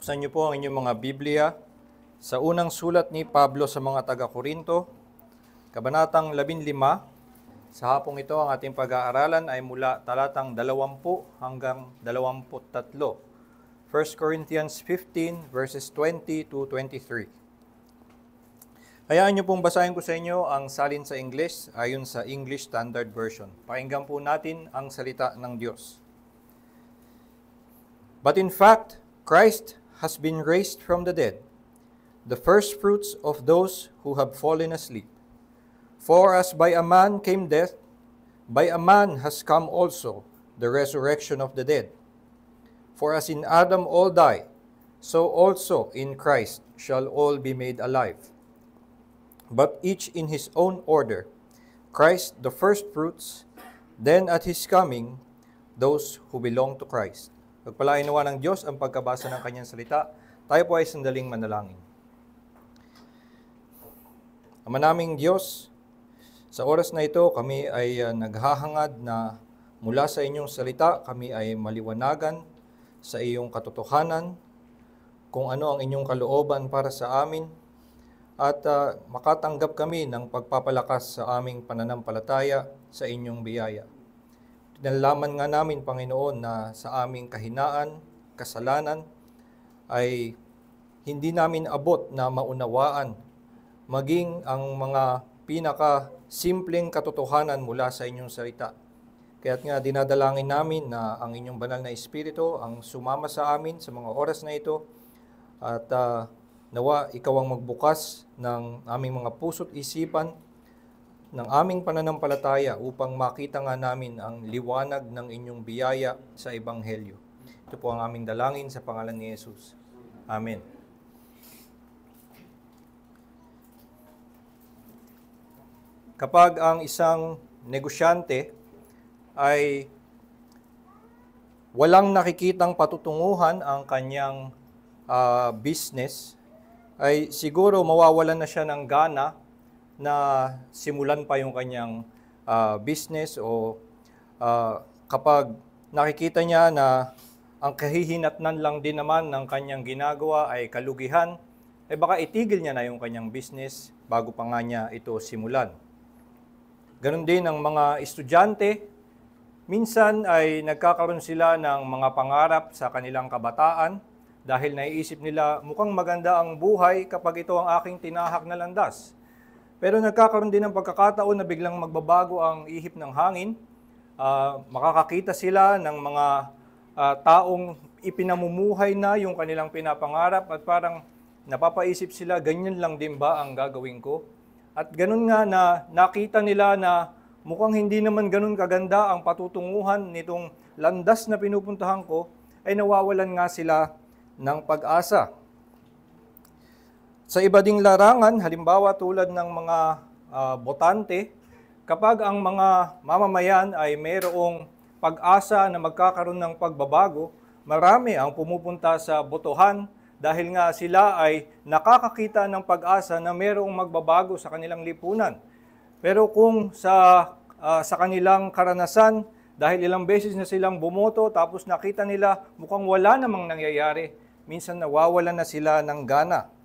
Buksan niyo po ang inyong mga Biblia sa unang sulat ni Pablo sa mga taga-Korinto, Kabanatang 15. Sa hapong ito, ang ating pag-aaralan ay mula talatang 20 hanggang 23. 1 Corinthians 15 verses 20 to 23. Hayaan niyo pong basahin ko sa inyo ang salin sa English ayon sa English Standard Version. Pakinggan po natin ang salita ng Diyos. But in fact, Christ has been raised from the dead, the first fruits of those who have fallen asleep. For as by a man came death, by a man has come also the resurrection of the dead. For as in Adam all die, so also in Christ shall all be made alive. But each in his own order, Christ the first fruits, then at his coming, those who belong to Christ. Pagpalain nawa ng Diyos ang pagkabasa ng kanyang salita. Tayo po ay sandaling manalangin. Ama naming Diyos, sa oras na ito kami ay naghahangad na mula sa inyong salita kami ay maliwanagan sa iyong katotohanan, kung ano ang inyong kalooban para sa amin, at makatanggap kami ng pagpapalakas sa aming pananampalataya sa inyong biyaya. Tinalaman nga namin, Panginoon, na sa aming kahinaan, kasalanan, ay hindi namin abot na maunawaan maging ang mga pinaka-simpleng katotohanan mula sa inyong salita. Kaya't nga dinadalangin namin na ang inyong banal na Espiritu ang sumama sa amin sa mga oras na ito at nawa ikaw ang magbukas ng aming mga puso't isipan ng aming pananampalataya upang makita nga namin ang liwanag ng inyong biyaya sa Ebanghelyo. Ito po ang aming dalangin sa pangalan ni Jesus. Amen. Kapag ang isang negosyante ay walang nakikitang patutunguhan ang kanyang business, ay siguro mawawalan na siya ng gana na simulan pa yung kanyang business o kapag nakikita niya na ang kahihinatnan lang din naman ng kanyang ginagawa ay kalugihan, ay baka itigil niya na yung kanyang business bago pa nga niya ito simulan. Ganon din ang mga estudyante, minsan ay nagkakaroon sila ng mga pangarap sa kanilang kabataan dahil naiisip nila mukhang maganda ang buhay kapag ito ang aking tinahak na landas. Pero nagkakaroon din ng pagkakataon na biglang magbabago ang ihip ng hangin. Makakakita sila ng mga taong ipinamumuhay na yung kanilang pinapangarap at parang napapaisip sila, ganyan lang din ba ang gagawin ko? At ganun nga na nakita nila na mukhang hindi naman ganun kaganda ang patutunguhan nitong landas na pinupuntahan ko, ay nawawalan nga sila ng pag-asa. Sa iba ding larangan, halimbawa tulad ng mga botante, kapag ang mga mamamayan ay mayroong pag-asa na magkakaroon ng pagbabago, marami ang pumupunta sa botohan dahil nga sila ay nakakakita ng pag-asa na mayroong magbabago sa kanilang lipunan. Pero kung sa kanilang karanasan, dahil ilang beses na silang bumoto tapos nakita nila mukhang wala namang nangyayari, minsan nawawalan na sila ng gana.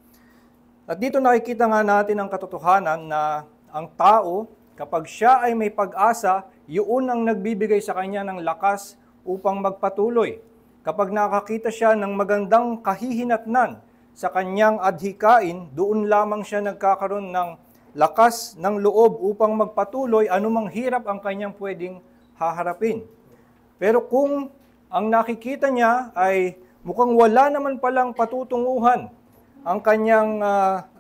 At dito nakikita nga natin ang katotohanan na ang tao, kapag siya ay may pag-asa, yun ang nagbibigay sa kanya ng lakas upang magpatuloy. Kapag nakakita siya ng magandang kahihinatnan sa kanyang adhikain, doon lamang siya nagkakaroon ng lakas ng loob upang magpatuloy anumang hirap ang kanyang pwedeng haharapin. Pero kung ang nakikita niya ay mukhang wala naman palang patutunguhan ang kanyang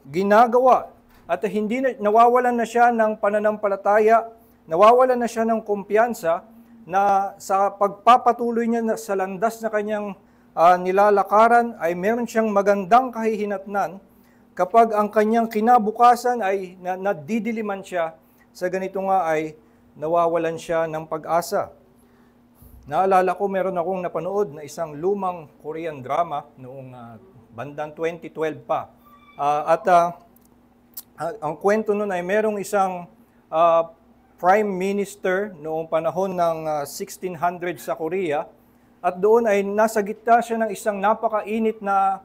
ginagawa at hindi nawawalan na siya ng pananampalataya, nawawalan na siya ng kumpiyansa na sa pagpapatuloy niya sa landas na kanyang nilalakaran ay meron siyang magandang kahihinatnan kapag ang kanyang kinabukasan ay nadidiliman siya, sa ganito nga ay nawawalan siya ng pag-asa. Naalala ko, meron akong napanood na isang lumang Korean drama noong bandang 2012 pa. Ang kwento nun ay merong isang prime minister noong panahon ng 1600 sa Korea, at doon ay nasa gitna siya ng isang napakainit na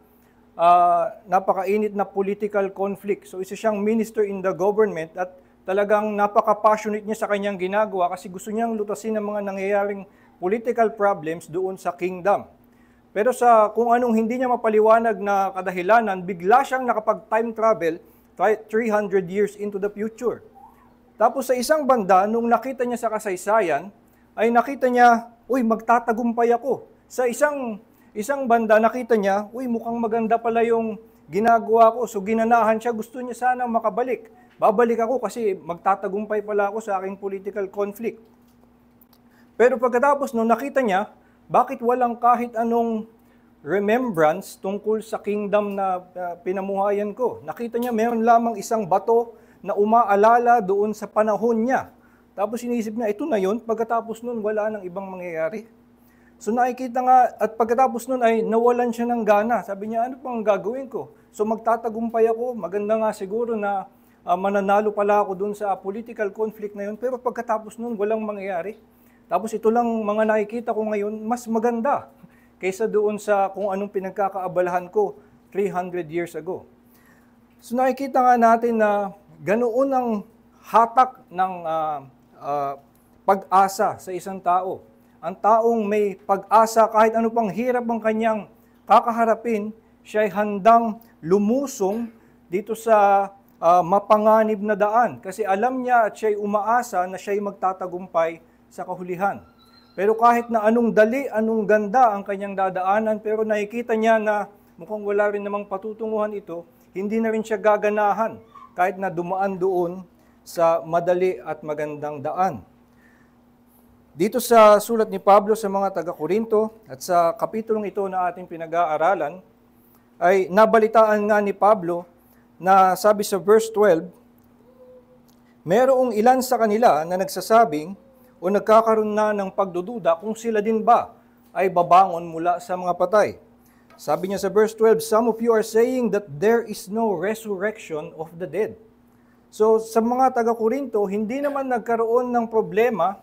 napakainit na political conflict. So isa siyang minister in the government at talagang napaka-passionate niya sa kanyang ginagawa kasi gusto niyang lutasin ang mga nangyayaring political problems doon sa kingdom. Pero sa kung anong hindi niya mapaliwanag na kadahilanan, bigla siyang nakapag-time travel 300 years into the future. Tapos sa isang banda, nung nakita niya sa kasaysayan, ay nakita niya, uy, magtatagumpay ako. Sa isang banda, nakita niya, uy, mukhang maganda pala yung ginagawa ko. So ginanahan siya, gusto niya sana makabalik. Babalik ako kasi magtatagumpay pala ako sa aking political conflict. Pero pagkatapos nung nakita niya, bakit walang kahit anong remembrance tungkol sa kingdom na pinamuhayan ko? Nakita niya, meron lamang isang bato na umaalala doon sa panahon niya. Tapos inisip niya, ito na yun. Pagkatapos nun, wala nang ibang mangyayari. So nakikita nga, at pagkatapos nun ay nawalan siya ng gana. Sabi niya, ano pang gagawin ko? So magtatagumpay ako, maganda nga siguro na mananalo pala ako dun sa political conflict na yun, pero pagkatapos nun, walang mangyayari. Tapos ito lang mga nakikita ko ngayon, mas maganda kaysa doon sa kung anong pinagkakaabalahan ko 300 years ago. So nakikita nga natin na ganoon ang hatak ng pag-asa sa isang tao. Ang taong may pag-asa kahit ano pang hirap ang kanyang kakaharapin, siya ay handang lumusong dito sa mapanganib na daan. Kasi alam niya at siya'y umaasa na siya'y magtatagumpay sa kahulihan. Pero kahit na anong dali, anong ganda ang kanyang dadaanan, pero nakikita niya na mukhang wala rin namang patutunguhan ito, hindi na rin siya gaganahan kahit na dumaan doon sa madali at magandang daan. Dito sa sulat ni Pablo sa mga taga-Korinto at sa kapitulong ito na ating pinag-aaralan, ay nabalitaan nga ni Pablo na sabi sa verse 12, merong ilan sa kanila na nagsasabing o nagkakaroon na ng pagdududa kung sila din ba ay babangon mula sa mga patay. Sabi niya sa verse 12, some of you are saying that there is no resurrection of the dead. So sa mga taga-Korinto, hindi naman nagkaroon ng problema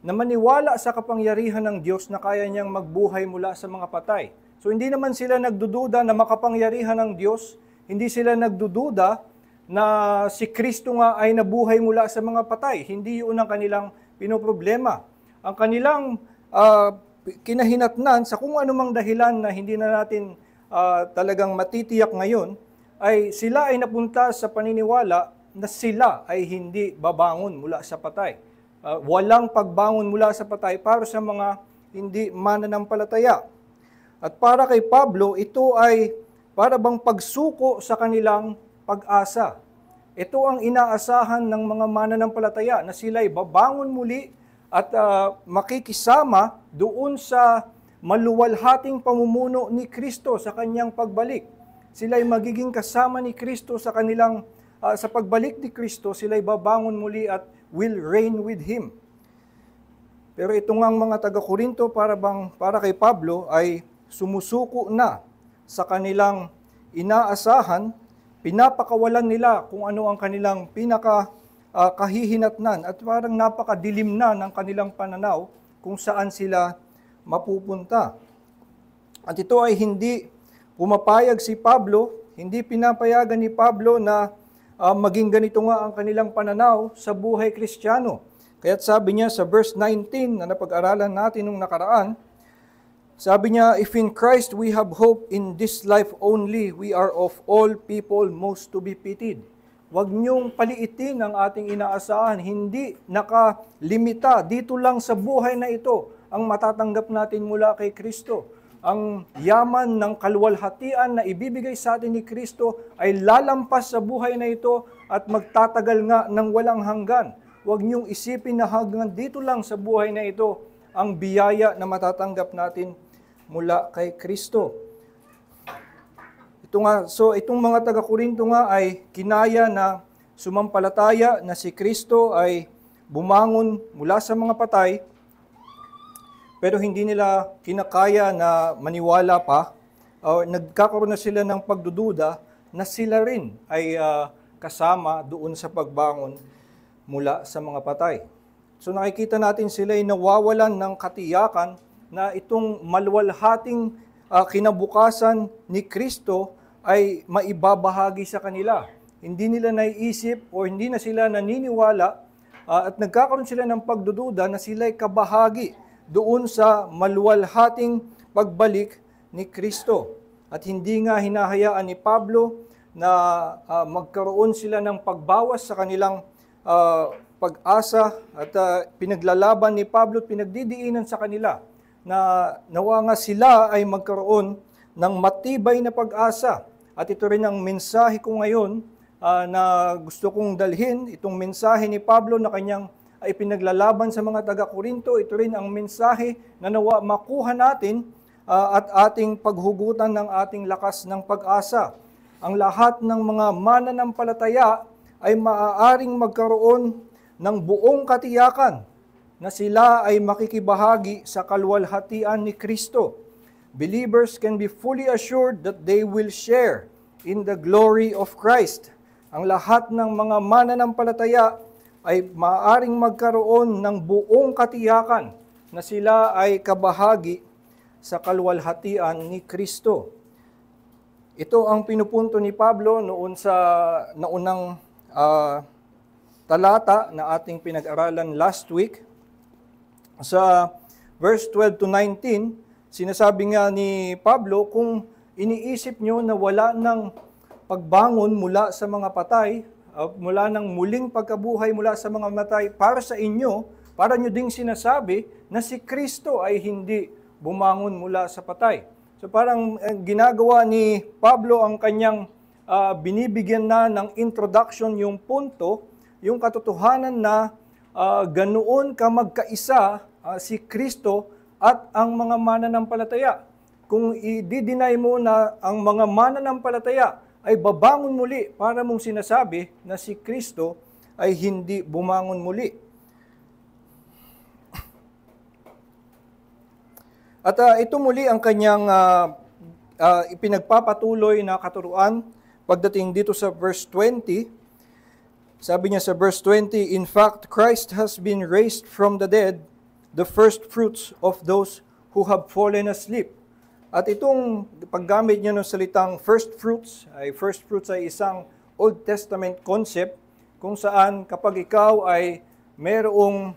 na maniwala sa kapangyarihan ng Diyos na kaya niyang magbuhay mula sa mga patay. So hindi naman sila nagdududa na makapangyarihan ng Diyos, hindi sila nagdududa na si Kristo nga ay nabuhay mula sa mga patay. Hindi yun ang kanilang pinoproblema. Ang kanilang kinahinatnan sa kung anumang dahilan na hindi na natin talagang matitiyak ngayon, ay sila ay napunta sa paniniwala na sila ay hindi babangon mula sa patay. Walang pagbangon mula sa patay para sa mga hindi mananampalataya. At para kay Pablo, ito ay para bang pagsuko sa kanilang pag-asa. Ito ang inaasahan ng mga mananampalataya na sila'y babangon muli at makikisama doon sa maluwalhating pamumuno ni Kristo sa kanyang pagbalik. Sila'y magiging kasama ni Kristo sa kanilang sa pagbalik ni Kristo, sila'y babangon muli at will reign with Him. Pero ito ngang mga taga-Korinto para kay Pablo ay sumusuko na sa kanilang inaasahan, pinapakawalan nila kung ano ang kanilang kahihinatnan at parang napakadilim na ng kanilang pananaw kung saan sila mapupunta. At ito ay hindi pumapayag si Pablo, hindi pinapayagan ni Pablo na maging ganito nga ang kanilang pananaw sa buhay Kristiyano. Kaya't sabi niya sa verse 19 na napag-aralan natin nung nakaraan, sabi niya, if in Christ we have hope in this life only, we are of all people most to be pitied. Huwag niyong paliitin ang ating inaasahan, hindi nakalimita. Dito lang sa buhay na ito ang matatanggap natin mula kay Kristo. Ang yaman ng kaluwalhatian na ibibigay sa atin ni Kristo ay lalampas sa buhay na ito at magtatagal nga ng walang hanggan. Huwag niyong isipin na hanggang dito lang sa buhay na ito ang biyaya na matatanggap natin mula kay Kristo. Itong mga taga-Korinto nga ay kinaya na sumampalataya na si Kristo ay bumangon mula sa mga patay, pero hindi nila kinakaya na maniwala pa, nagkakaroon na sila ng pagdududa na sila rin ay kasama doon sa pagbangon mula sa mga patay. So nakikita natin sila ay nawawalan ng katiyakan na itong maluwalhating kinabukasan ni Kristo ay maibabahagi sa kanila. Hindi nila naiisip o hindi na sila naniniwala at nagkakaroon sila ng pagdududa na sila'y kabahagi doon sa maluwalhating pagbalik ni Kristo. At hindi nga hinahayaan ni Pablo na magkaroon sila ng pagbawas sa kanilang pag-asa at pinaglalaban ni Pablo at pinagdidiinan sa kanila na nawa nga sila ay magkaroon ng matibay na pag-asa. At ito rin ang mensahe ko ngayon na gusto kong dalhin, itong mensahe ni Pablo na kanyang ay pinaglalaban sa mga taga-Korinto. Ito rin ang mensahe na nawa makuha natin at ating paghugutan ng ating lakas ng pag-asa. Ang lahat ng mga mananampalataya ay maaaring magkaroon ng buong katiyakan na sila ay makikibahagi sa kalwalhatian ni Kristo. Believers can be fully assured that they will share in the glory of Christ. Ang lahat ng mga mananampalataya ay maaaring magkaroon ng buong katiyakan na sila ay kabahagi sa kalwalhatian ni Kristo. Ito ang pinupunto ni Pablo noon sa naunang talata na ating pinag-aralan last week. Sa verse 12 to 19, sinasabi nga ni Pablo, kung iniisip nyo na wala ng pagbangon mula sa mga patay, mula ng muling pagkabuhay mula sa mga matay para sa inyo, para nyo ding sinasabi na si Kristo ay hindi bumangon mula sa patay. So parang ginagawa ni Pablo ang kanyang binibigyan na ng introduction yung punto, yung katotohanan na ganoon ka magkaisa si Kristo at ang mga mananampalataya. Kung i-deny mo na ang mga mananampalataya ay babangon muli para mong sinasabi na si Kristo ay hindi bumangon muli. At ito muli ang kanyang ipinagpapatuloy na katuruan pagdating dito sa verse 20. Sabi niya sa verse 20, "In fact, Christ has been raised from the dead, the first fruits of those who have fallen asleep." At itong paggamit niya ng salitang first fruits ay isang Old Testament concept kung saan kapag ikaw ay merong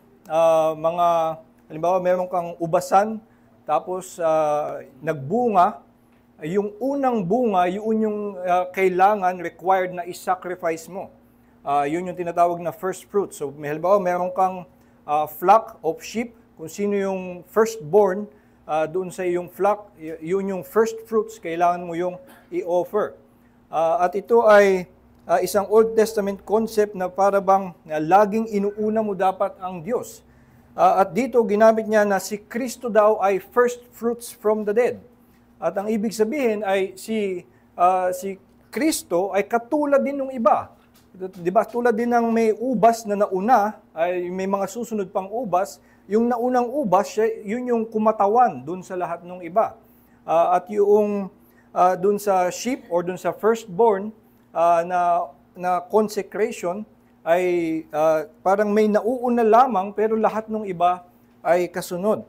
halimbawa meron kang ubasan, tapos nagbunga, yung unang bunga, yun yung kailangan, required na i-sacrifice mo. Yun yung tinatawag na first fruit. So, halimbawa, meron kang flock of sheep, kung sino yung firstborn doon sa iyong flock, yun yung first fruits, kailangan mo yung i-offer. At ito ay isang Old Testament concept na para bang laging inuuna mo dapat ang Diyos. At dito, ginamit niya na si Kristo daw ay first fruits from the dead. At ang ibig sabihin ay si Kristo ay katulad din ng iba. Diba? Tulad din ng may ubas na nauna, ay may mga susunod pang ubas, yung naunang ubas, yun yung kumatawan dun sa lahat ng iba. At yung dun sa sheep or dun sa firstborn na consecration, ay parang may nauuna lamang pero lahat ng iba ay kasunod.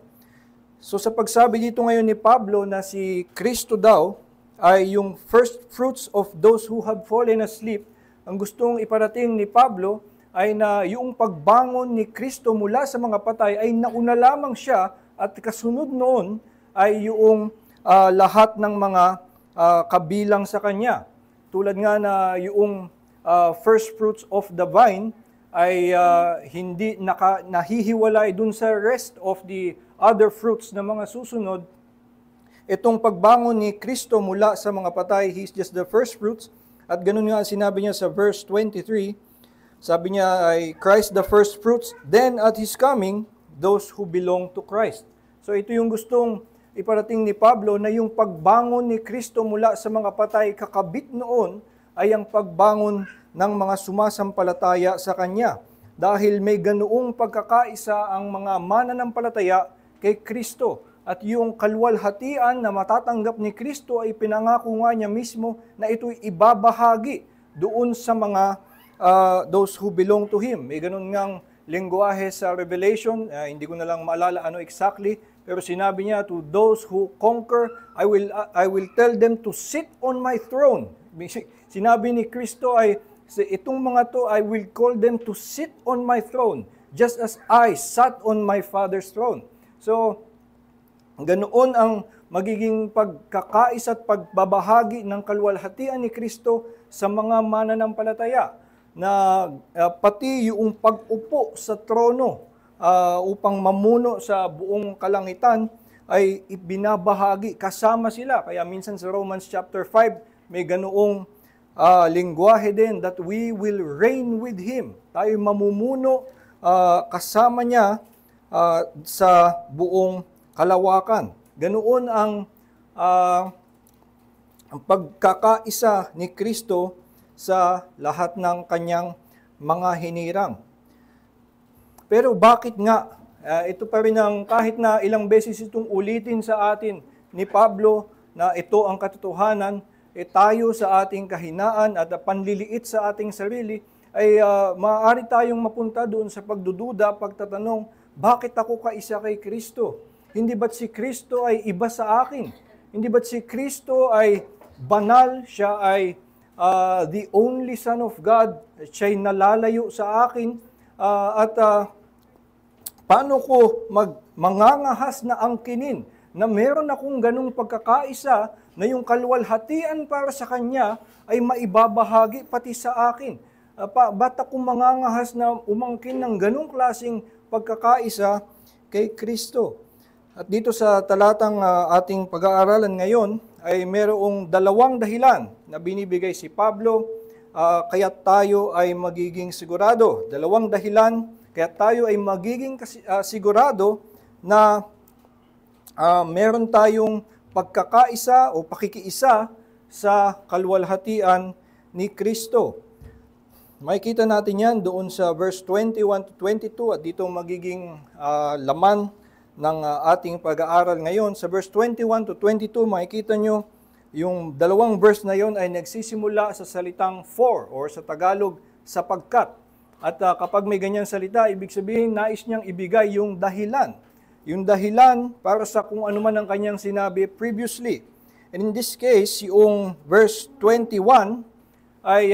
So sa pagsabi dito ngayon ni Pablo na si Kristo daw ay yung first fruits of those who have fallen asleep, ang gustong iparating ni Pablo ay na yung pagbangon ni Kristo mula sa mga patay ay nauna lamang siya at kasunod noon ay yung lahat ng mga kabilang sa kanya. Tulad nga na yung first fruits of the vine ay hindi nahihiwalay dun sa rest of the other fruits na mga susunod. Itong pagbangon ni Kristo mula sa mga patay, He's just the first fruits. At ganun nga sinabi niya sa verse 23, sabi niya ay Christ the first fruits, then at His coming, those who belong to Christ. So ito yung gustong iparating ni Pablo na yung pagbangon ni Kristo mula sa mga patay kakabit noon ay ang pagbangon ng mga sumasampalataya sa Kanya. Dahil may ganoong pagkakaisa ang mga mananampalataya kay Kristo. At yung kalwalhatian na matatanggap ni Kristo ay pinangako nga niya mismo na ito'y ibabahagi doon sa mga those who belong to Him. May ganun ngang lengguwahe sa Revelation, hindi ko na lang maalala ano exactly, Pero sinabi niya, to those who conquer, I will tell them to sit on my throne. Sinabi ni Kristo ay, itong mga to, I will call them to sit on my throne, just as I sat on my Father's throne. So, ganoon ang magiging pagkakais at pagbabahagi ng kaluwalhatian ni Kristo sa mga mananampalataya, na pati yung pag-upo sa trono upang mamuno sa buong kalangitan ay ibinabahagi kasama sila. Kaya minsan sa Romans chapter 5 may ganoong lingwahe din, that we will reign with Him. Tayo mamumuno kasama niya sa buong kalawakan. Ganoon ang pagkakaisa ni Kristo sa lahat ng kanyang mga hinirang. Pero bakit nga, ito pa rin ang kahit na ilang beses itong ulitin sa atin ni Pablo na ito ang katotohanan, tayo sa ating kahinaan at panliliit sa ating sarili, ay maaari tayong mapunta doon sa pagdududa, pagtatanong, bakit ako kaisa kay Kristo? Hindi ba't si Kristo ay iba sa akin? Hindi ba't si Kristo ay banal? Siya ay the only Son of God. Siya'y nalalayo sa akin. Paano ko mangangahas na angkinin na meron akong ganung pagkakaisa na yung kaluwalhatian para sa Kanya ay maibabahagi pati sa akin? Ba't ako mangangahas na umangkin ng ganung klaseng pagkakaisa kay Kristo? At dito sa talatang ating pag-aaralan ngayon ay mayroong dalawang dahilan na binibigay si Pablo kaya tayo ay magiging sigurado. Dalawang dahilan kaya tayo ay magiging sigurado na meron tayong pagkakaisa o pakikiisa sa kaluwalhatian ni Kristo. Makikita natin yan doon sa verse 21 to 22 at dito magiging laman ng ating pag-aaral ngayon. Sa verse 21 to 22, makikita nyo yung dalawang verse na yon ay nagsisimula sa salitang for or sa Tagalog, sapagkat. At kapag may ganyang salita, ibig sabihin nais niyang ibigay yung dahilan. Yung dahilan para sa kung ano man ang kanyang sinabi previously. And in this case, yung verse 21 ay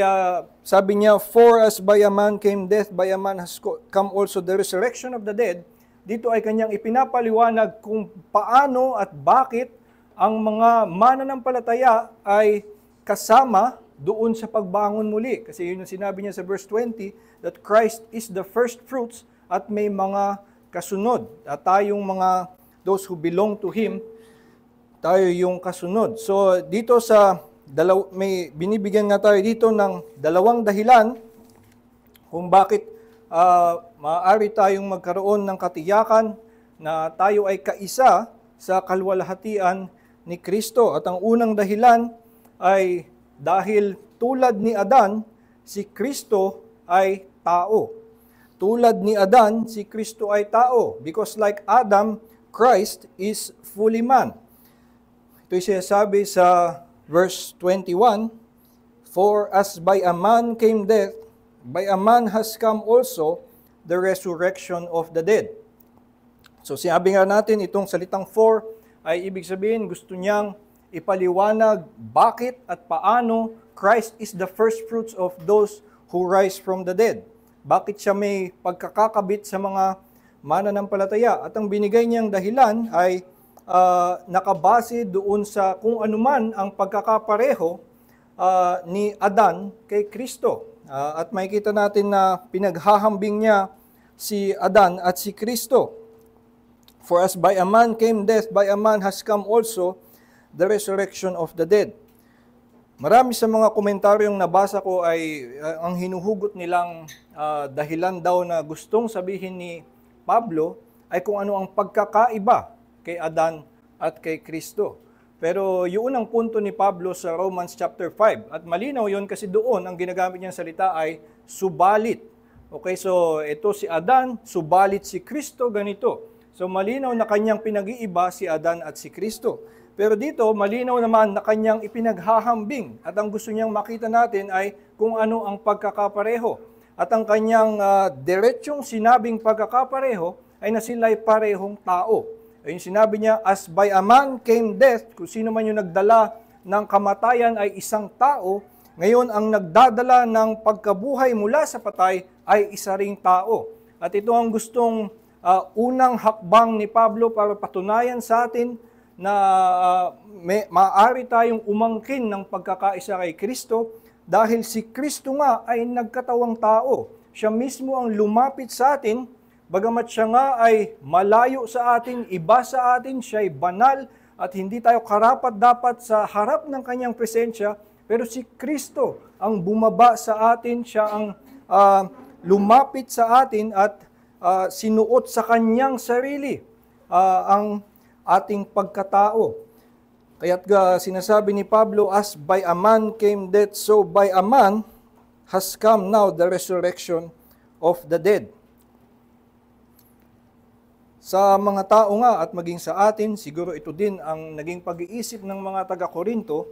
sabi niya, for as by a man came death, by a man has come also the resurrection of the dead. Dito ay kanyang ipinapaliwanag kung paano at bakit ang mga mananampalataya ay kasama doon sa pagbangon muli. Kasi yun yung sinabi niya sa verse 20, that Christ is the first fruits at may mga kasunod. At tayong mga, those who belong to Him, tayo yung kasunod. So dito sa, may binibigyan nga tayo dito ng dalawang dahilan kung bakit maaari tayong magkaroon ng katiyakan na tayo ay kaisa sa kaluwalhatian ni Kristo. At ang unang dahilan ay dahil tulad ni Adan, si Kristo ay tao. Tulad ni Adan, si Kristo ay tao. Because like Adam, Christ is fully man. Ito'y sinasabi sa verse 21, for as by a man came death, by a man has come also the resurrection of the dead. So sinabi nga natin, itong salitang for ay ibig sabihin gusto niyang ipaliwanag bakit at paano Christ is the first fruits of those who rise from the dead. Bakit siya may pagkakakabit sa mga mananampalataya. At ang binigay niyang dahilan ay nakabase doon sa kung anuman ang pagkakapareho ni Adan kay Kristo. At makikita natin na pinaghahambing niya si Adan at si Kristo. For as by a man came death, by a man has come also the resurrection of the dead. Marami sa mga komentaryong nabasa ko ay ang hinuhugot nilang dahilan daw na gustong sabihin ni Pablo ay kung ano ang pagkakaiba kay Adan at kay Kristo. Pero yun ang punto ni Pablo sa Romans chapter 5. At malinaw yun kasi doon ang ginagamit niyang salita ay subalit. Okay, so ito si Adan, subalit si Kristo, ganito. So malinaw na kanyang pinag-iiba si Adan at si Kristo. Pero dito, malinaw naman na kanyang ipinaghahambing. At ang gusto niyang makita natin ay kung ano ang pagkakapareho. At ang kanyang diretsyong sinabing pagkakapareho ay na sila'y parehong tao. Ayun sinabi niya, as by a man came death, kung sino man yung nagdala ng kamatayan ay isang tao, ngayon ang nagdadala ng pagkabuhay mula sa patay ay isa ring tao. At ito ang gustong unang hakbang ni Pablo para patunayan sa atin na maaari tayong umangkin ng pagkakaisa kay Kristo dahil si Kristo nga ay nagkatawang tao. Siya mismo ang lumapit sa atin, bagamat siya nga ay malayo sa atin, iba sa atin, siya ay banal at hindi tayo karapat-dapat sa harap ng kanyang presensya, pero si Kristo ang bumaba sa atin, siya ang lumapit sa atin at sinuot sa kanyang sarili ang ating pagkatao. Kaya't sinasabi ni Pablo, as by a man came death, so by a man has come now the resurrection of the dead. Sa mga tao nga at maging sa atin, siguro ito din ang naging pag-iisip ng mga taga-Korinto,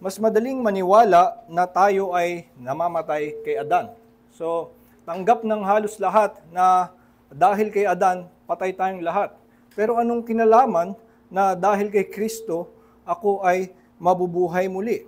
mas madaling maniwala na tayo ay namamatay kay Adan. So, tanggap ng halos lahat na dahil kay Adan, patay tayong lahat. Pero anong kinalaman na dahil kay Kristo, ako ay mabubuhay muli?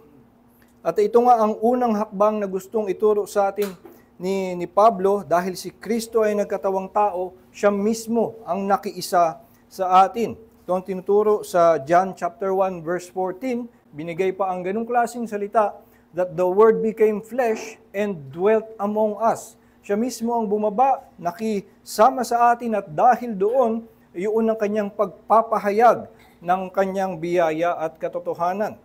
At ito nga ang unang hakbang na gustong ituro sa atin ni Pablo, dahil si Kristo ay nagkatawang tao, siya mismo ang nakiisa sa atin. Ito ang tinuturo sa John chapter 1 verse 14, binigay pa ang ganung klaseng salita, that the Word became flesh and dwelt among us. Siya mismo ang bumaba, nakisama sa atin at dahil doon, iyon ang kanyang pagpapahayag ng kanyang biyaya at katotohanan.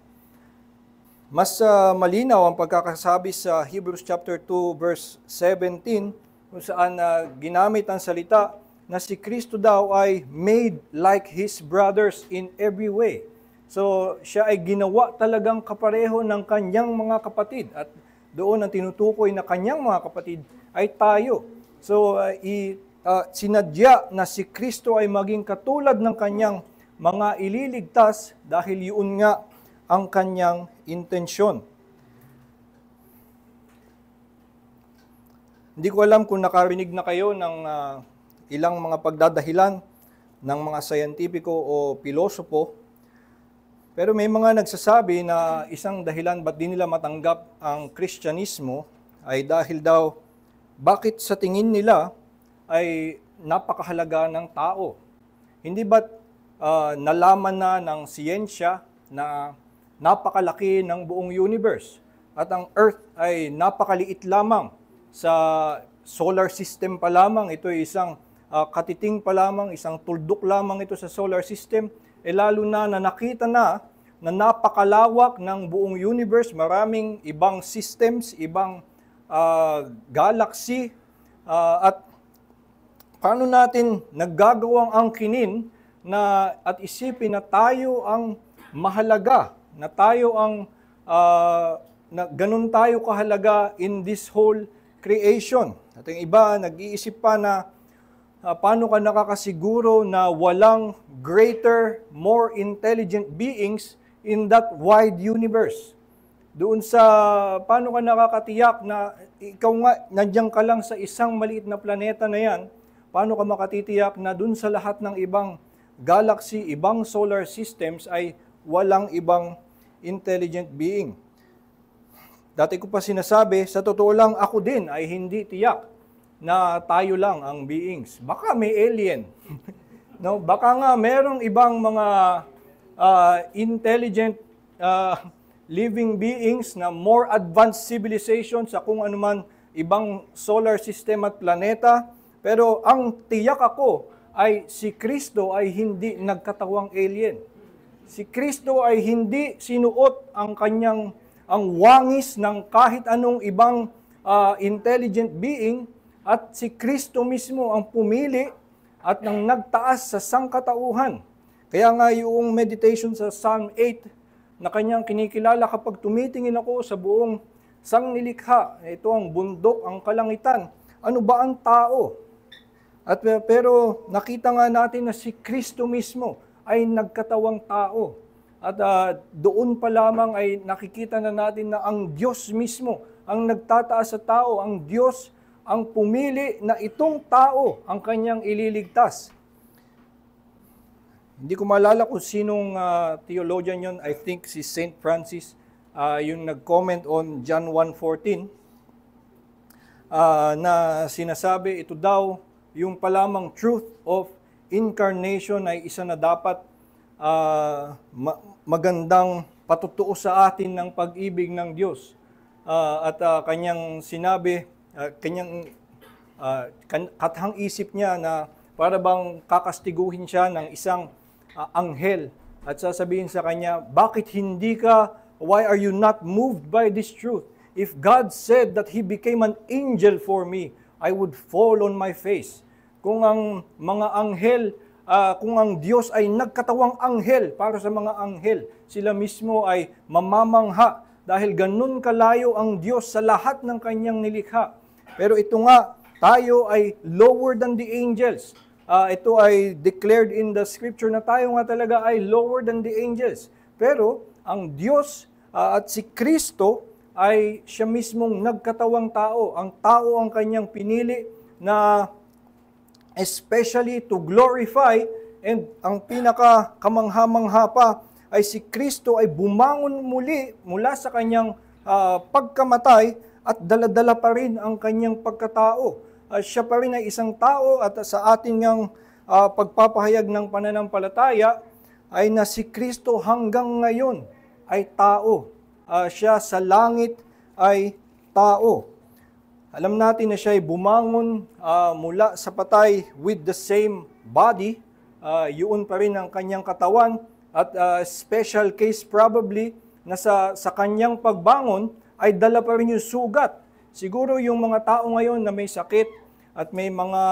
Mas malinaw ang pagkakasabi sa Hebrews chapter 2 verse 17 kung saan ginamit ang salita na si Kristo daw ay made like His brothers in every way. So siya ay ginawa talagang kapareho ng kanyang mga kapatid at doon ang tinutukoy na kanyang mga kapatid ay tayo. So sinadya na si Kristo ay maging katulad ng kanyang mga ililigtas dahil yun nga ang kanyang intensyon. Hindi ko alam kung nakarinig na kayo ng ilang mga pagdadahilan ng mga scientifico o pilosopo, pero may mga nagsasabi na isang dahilan ba't di nila matanggap ang Kristyanismo ay dahil daw bakit sa tingin nila ay napakahalaga ng tao. Hindi ba't nalaman na ng siyensya na napakalaki ng buong universe at ang Earth ay napakaliit lamang sa solar system pa lamang. Ito ay isang katiting pa lamang, isang tuldok lamang ito sa solar system. Lalo na nakita na napakalawak ng buong universe, maraming ibang systems, ibang galaxy, at paano natin naggagawang angkinin at isipin na tayo ang mahalaga, na tayo ang na ganun tayo kahalaga in this whole creation. At yung iba nag-iisip pa na paano ka nakakasiguro na walang greater, more intelligent beings in that wide universe. Doon sa paano ka nakakatiyak na ikaw nga nandiyan ka lang sa isang maliit na planeta na yan, paano ka makatitiyak na doon sa lahat ng ibang galaxy, ibang solar systems ay walang ibang intelligent being. Dati ko pa sinasabi, sa totoo lang ako din ay hindi tiyak na tayo lang ang beings. Baka may alien. No? Baka nga merong ibang mga intelligent living beings na more advanced civilization sa kung anuman ibang solar system at planeta. Pero ang tiyak ako ay si Kristo ay hindi nagkatawang alien. Si Kristo ay hindi sinuot ang wangis ng kahit anong ibang intelligent being, at si Kristo mismo ang pumili at nang nagtaas sa sangkatauhan. Kaya nga yung meditation sa Psalm 8 na kanyang kinikilala, kapag tumitingin ako sa buong sangnilikha, ito ang bundok, ang kalangitan, ano ba ang tao? Pero nakita nga natin na si Kristo mismo ay nagkatawang tao. At doon pa lamang ay nakikita na natin na ang Diyos mismo ang nagtataas sa tao. Ang Diyos ang pumili na itong tao ang kanyang ililigtas. Hindi ko maalala kung sinong theologian yon. I think si Saint Francis, yung nag-comment on John 1:14, na sinasabi, ito daw, yung palamang truth of incarnation ay isa na dapat magandang patutuo sa atin ng pag-ibig ng Diyos. At kanyang sinabi, kathang isip niya na para bang kakastiguhin siya ng isang anghel at sasabihin sa kanya, why are you not moved by this truth? If God said that He became an angel for me, I would fall on my face. Kung ang mga anghel, kung ang Diyos ay nagkatawang anghel para sa mga anghel, sila mismo ay mamamangha dahil ganun kalayo ang Diyos sa lahat ng kanyang nilikha. Pero ito nga, tayo ay lower than the angels. Ito ay declared in the scripture na tayo nga talaga ay lower than the angels. Pero ang Diyos at si Kristo ay siya mismong nagkatawang tao. Ang tao ang kanyang pinili na especially to glorify, and ang pinaka-kamangha-mangha pa ay si Kristo ay bumangon muli mula sa kanyang pagkamatay at dala-dala pa rin ang kanyang pagkatao. Siya pa rin ay isang tao at sa ating ngang pagpapahayag ng pananampalataya ay na si Kristo hanggang ngayon ay tao. Siya sa langit ay tao. Alam natin na siya ay bumangon mula sa patay with the same body. Yun pa rin ang kanyang katawan at special case probably na sa kanyang pagbangon ay dala pa rin yung sugat. Siguro yung mga tao ngayon na may sakit at may mga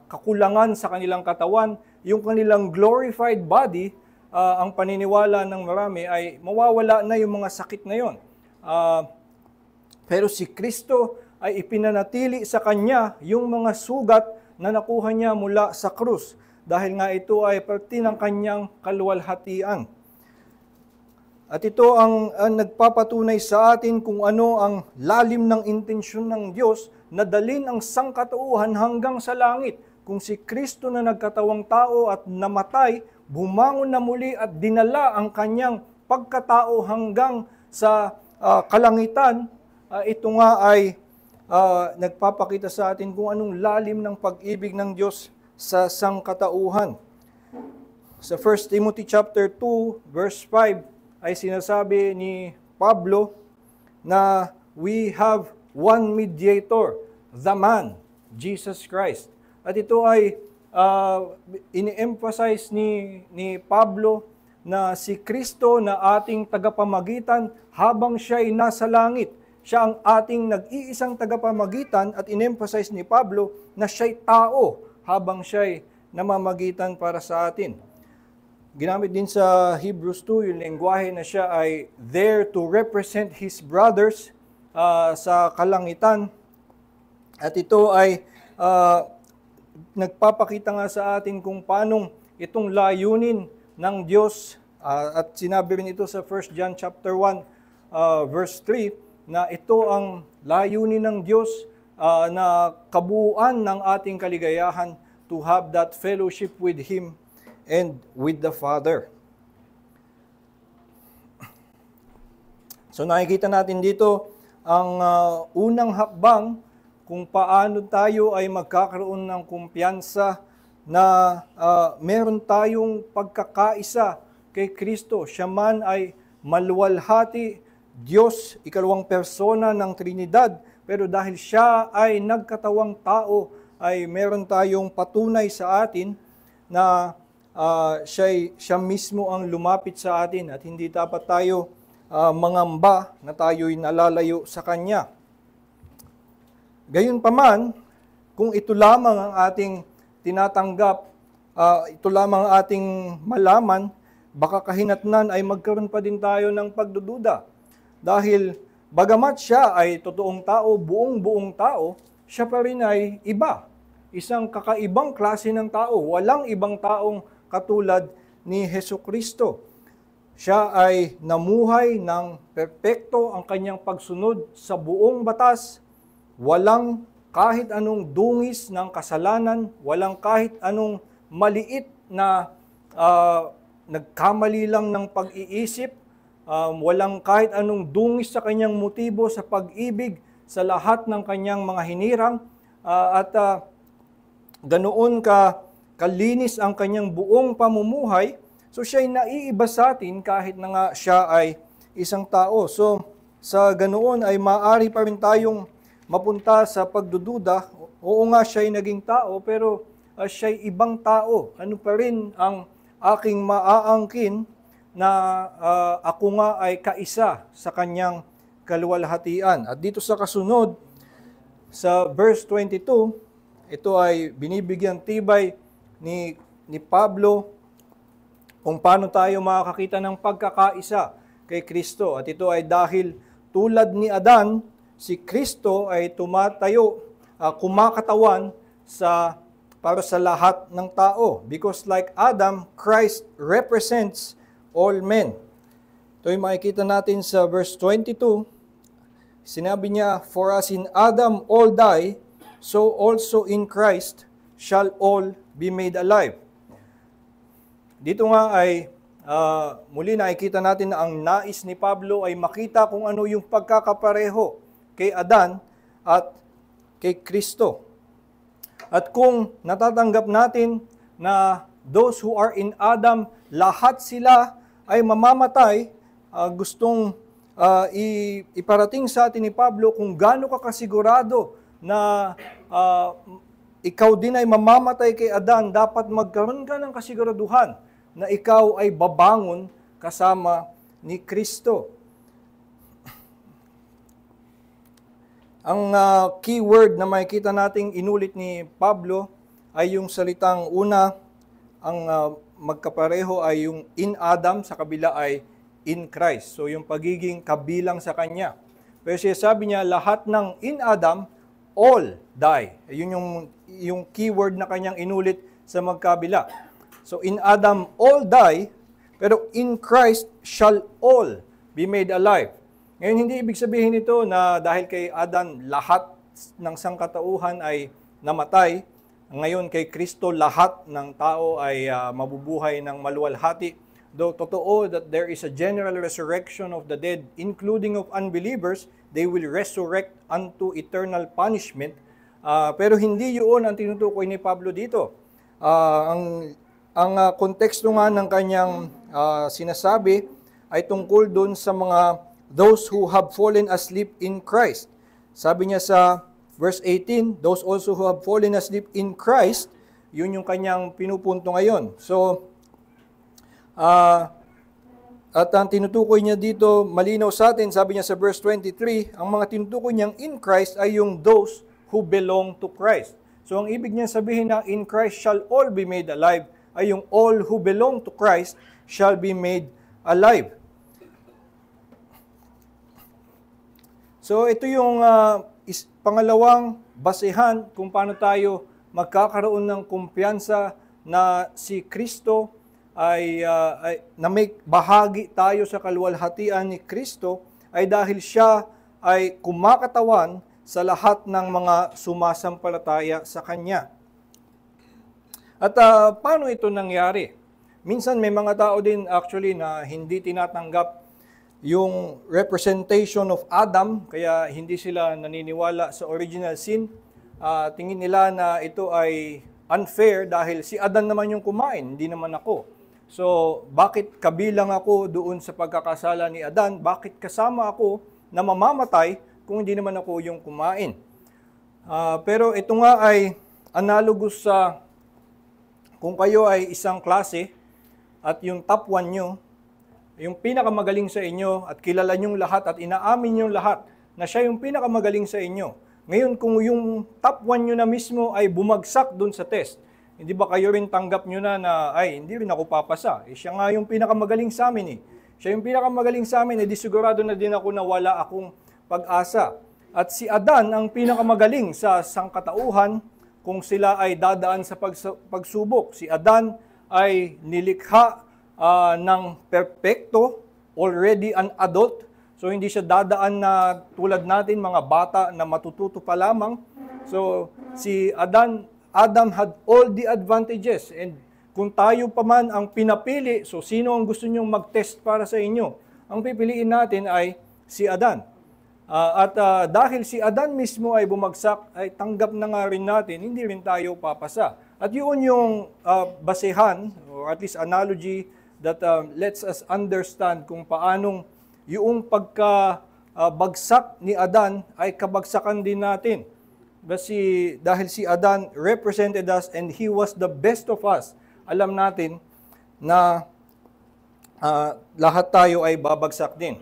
kakulangan sa kanilang katawan, yung kanilang glorified body, ang paniniwala ng marami ay mawawala na yung mga sakit na yon. Pero si Kristo ay ipinanatili sa Kanya yung mga sugat na nakuha niya mula sa krus. Dahil nga ito ay parte ng Kanyang kaluwalhatian. At ito ang nagpapatunay sa atin kung ano ang lalim ng intensyon ng Diyos na dalhin ang sangkatauhan hanggang sa langit. Kung si Kristo na nagkatawang tao at namatay, bumangon na muli at dinala ang kanyang pagkatao hanggang sa kalangitan, ito nga ay nagpapakita sa atin kung anong lalim ng pag-ibig ng Diyos sa sangkatauhan. Sa 1 Timothy chapter 2 verse 5 ay sinasabi ni Pablo na we have one mediator, the man, Jesus Christ. At ito ay ini-emphasize ni Pablo na si Kristo na ating tagapamagitan habang siya ay nasa langit. Siya ang ating nag-iisang tagapamagitan at in-emphasize ni Pablo na siya'y tao habang siya'y namamagitan para sa atin. Ginamit din sa Hebrews 2 yung lengguwahe na siya ay there to represent his brothers sa kalangitan. At ito ay nagpapakita nga sa atin kung paanong itong layunin ng Diyos at sinabi rin ito sa 1 John chapter 1 verse 3 na ito ang layunin ng Diyos na kabuuan ng ating kaligayahan to have that fellowship with Him and with the Father. So nakikita natin dito ang unang hakbang kung paano tayo ay magkakaroon ng kumpiyansa na meron tayong pagkakaisa kay Kristo. Siya man ay maluwalhati, Diyos, ikalawang persona ng Trinidad, pero dahil siya ay nagkatawang tao, ay meron tayong patunay sa atin na siya mismo ang lumapit sa atin at hindi dapat tayo mangamba na tayo'y nalalayo sa Kanya. Gayunpaman, kung ito lamang ang ating tinatanggap, ito lamang ang ating malaman, baka kahinatnan ay magkaroon pa din tayo ng pagdududa. Dahil bagamat siya ay totoong tao, buong tao, siya pa rin ay iba. Isang kakaibang klase ng tao. Walang ibang taong katulad ni Hesukristo. Siya ay namuhay ng perpekto ang kanyang pagsunod sa buong batas. Walang kahit anong dungis ng kasalanan, walang kahit anong maliit na nagkamali lang ng pag-iisip, walang kahit anong dungis sa kanyang motibo sa pag-ibig sa lahat ng kanyang mga hinirang, at ganoon kalinis ang kanyang buong pamumuhay, so siya'y naiiba sa atin kahit na nga siya ay isang tao. So sa ganoon ay maaari pa rin tayong mapunta sa pagdududa. Oo nga, siya'y naging tao, pero siya'y ibang tao. Ano pa rin ang aking maaangkin na ako nga ay kaisa sa kanyang kaluwalhatian. At dito sa kasunod, sa verse 22, ito ay binibigyan tibay ni Pablo kung paano tayo makakakita ng pagkakaisa kay Kristo. At ito ay dahil tulad ni Adan, si Kristo ay tumatayo, kumakatawan para sa lahat ng tao. Because like Adam, Christ represents all men. Ito ay makikita natin sa verse 22. Sinabi niya, "For as in Adam all die, so also in Christ shall all be made alive." Dito nga ay muli nakikita natin na ang nais ni Pablo ay makita kung ano yung pagkakapareho kay Adan at kay Kristo. At kung natatanggap natin na those who are in Adam, lahat sila ay mamamatay, gustong iparating sa atin ni Pablo kung gaano ka kasigurado na ikaw din ay mamamatay kay Adan, dapat magkaroon ka ng kasiguraduhan na ikaw ay babangon kasama ni Kristo. Ang keyword na makikita nating inulit ni Pablo ay yung salitang una, ang magkapareho ay yung in Adam, sa kabila ay in Christ. So yung pagiging kabilang sa Kanya. Pero siya sabi niya, lahat ng in Adam, all die. Yun yung keyword na Kanyang inulit sa magkabila. So in Adam, all die, pero in Christ shall all be made alive. Ngayon, hindi ibig sabihin nito na dahil kay Adan, lahat ng sangkatauhan ay namatay. Ngayon, kay Kristo, lahat ng tao ay mabubuhay ng maluwalhati. Though totoo that there is a general resurrection of the dead, including of unbelievers, they will resurrect unto eternal punishment. Pero hindi yun ang tinutukoy ni Pablo dito. Ang konteksto nga ng kanyang sinasabi ay tungkol dun sa mga those who have fallen asleep in Christ. Sabi niya sa verse 18, those also who have fallen asleep in Christ, yun yung kanyang pinupunto ngayon. So, at ang tinutukoy niya dito, malinaw sa atin, sabi niya sa verse 23, ang mga tinutukoy niyang in Christ ay yung those who belong to Christ. So, ang ibig niya sabihin na in Christ shall all be made alive, ay yung all who belong to Christ shall be made alive. So ito yung pangalawang basehan kung paano tayo magkakaroon ng kumpiyansa na si Kristo na may bahagi tayo sa kaluwalhatian ni Kristo ay dahil siya ay kumakatawan sa lahat ng mga sumasampalataya sa Kanya. At paano ito nangyari? Minsan may mga tao din actually na hindi tinatanggap yung representation of Adam, kaya hindi sila naniniwala sa original sin. Tingin nila na ito ay unfair dahil si Adan naman yung kumain, hindi naman ako. So, bakit kabilang ako doon sa pagkakasala ni Adan? Bakit kasama ako na mamamatay kung hindi naman ako yung kumain? Pero ito nga ay analogous sa kung kayo ay isang klase at yung top 1 nyo, yung pinakamagaling sa inyo at kilala nyong lahat at inaamin nyong lahat na siya yung pinakamagaling sa inyo. Ngayon, kung yung top 1 nyo na mismo ay bumagsak dun sa test, hindi ba kayo rin tanggap nyo na ay, hindi rin ako papasa. Siya nga yung pinakamagaling sa amin . Siya yung pinakamagaling sa amin, di sigurado na din ako na wala akong pag-asa. At si Adan ang pinakamagaling sa sangkatauhan kung sila ay dadaan sa pagsubok. Si Adan ay nilikha ng perpekto, already an adult. So hindi siya dadaan na tulad natin, mga bata na matututo pa lamang. So si Adam had all the advantages. And kung tayo pa man ang pinapili, so sino ang gusto nyong mag-test para sa inyo? Ang pipiliin natin ay si Adan. Dahil si Adan mismo ay bumagsak, ay tanggap na nga rin natin, hindi rin tayo papasa. At yun yung basehan, or at least analogy, that lets us understand kung paanong yung pagkabagsak ni Adan ay kabagsakan din natin. Dahil si Adan represented us and he was the best of us, alam natin na lahat tayo ay babagsak din.